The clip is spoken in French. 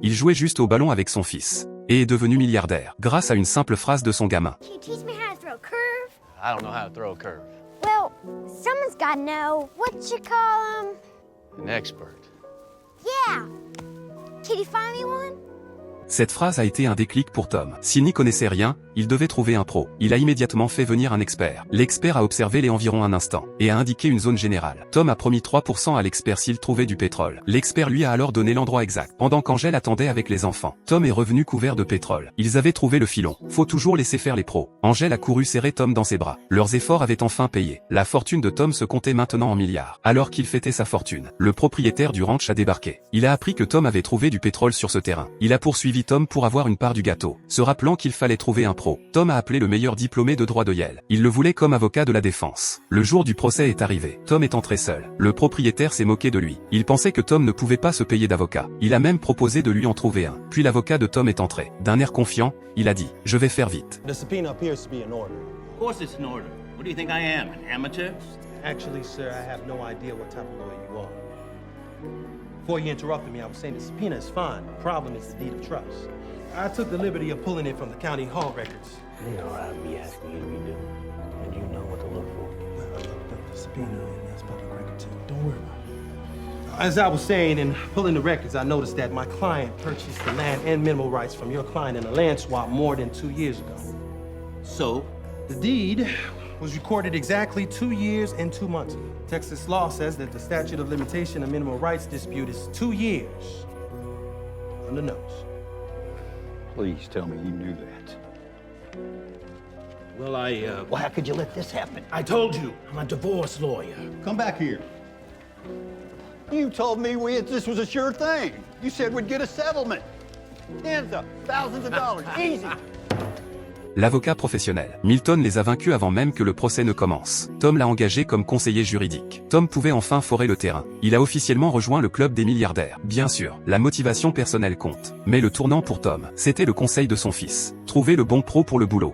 Il jouait juste au ballon avec son fils. Et est devenu milliardaire, grâce à une simple phrase de son gamin. Can you teach me how to throw a curve? I don't know how to throw a curve. Well, someone's gotta know. What you call An expert. Yeah. Can you find me one? Cette phrase a été un déclic pour Tom. S'il n'y connaissait rien, il devait trouver un pro. Il a immédiatement fait venir un expert. L'expert a observé les environs un instant, et a indiqué une zone générale. Tom a promis 3% à l'expert s'il trouvait du pétrole. L'expert lui a alors donné l'endroit exact. Pendant qu'Angèle attendait avec les enfants, Tom est revenu couvert de pétrole. Ils avaient trouvé le filon. Faut toujours laisser faire les pros. Angèle a couru serrer Tom dans ses bras. Leurs efforts avaient enfin payé. La fortune de Tom se comptait maintenant en milliards. Alors qu'il fêtait sa fortune, le propriétaire du ranch a débarqué. Il a appris que Tom avait trouvé du pétrole sur ce terrain. Il a poursuivi Tom pour avoir une part du gâteau, se rappelant qu'il fallait trouver un pro. Tom a appelé le meilleur diplômé de droit de Yale. Il le voulait comme avocat de la défense. Le jour du procès est arrivé. Tom est entré seul. Le propriétaire s'est moqué de lui. Il pensait que Tom ne pouvait pas se payer d'avocat. Il a même proposé de lui en trouver un. Puis l'avocat de Tom est entré. D'un air confiant, il a dit « Je vais faire vite ». The subpoena appears to be in order. Of course it's in order. What do you think I am, an amateur? Actually, sir, I have no idea what type of lawyer you are. Before you interrupted me, I was saying the subpoena is fine. The problem is the deed of trust. I took the liberty of pulling it from the county hall records. You know what I'd be asking you to redo, and you know what to look for. Well, I looked up the subpoena, and that's public record too. Don't worry about it. As I was saying, in pulling the records, I noticed that my client purchased the land and mineral rights from your client in a land swap more than 2 years ago. So, The deed was recorded exactly 2 years and 2 months ago. Texas law says that the statute of limitation of mineral rights dispute is 2 years. On the nose. Please tell me you knew that. well, Well, how could you let this happen? I told you, I'm a divorce lawyer. Come back here. You told me this was a sure thing. You said we'd get a settlement. Tens of thousands of dollars. Easy. L'avocat professionnel. Milton les a vaincus avant même que le procès ne commence. Tom l'a engagé comme conseiller juridique. Tom pouvait enfin forer le terrain. Il a officiellement rejoint le club des milliardaires. Bien sûr, la motivation personnelle compte. Mais le tournant pour Tom, c'était le conseil de son fils. Trouver le bon pro pour le boulot.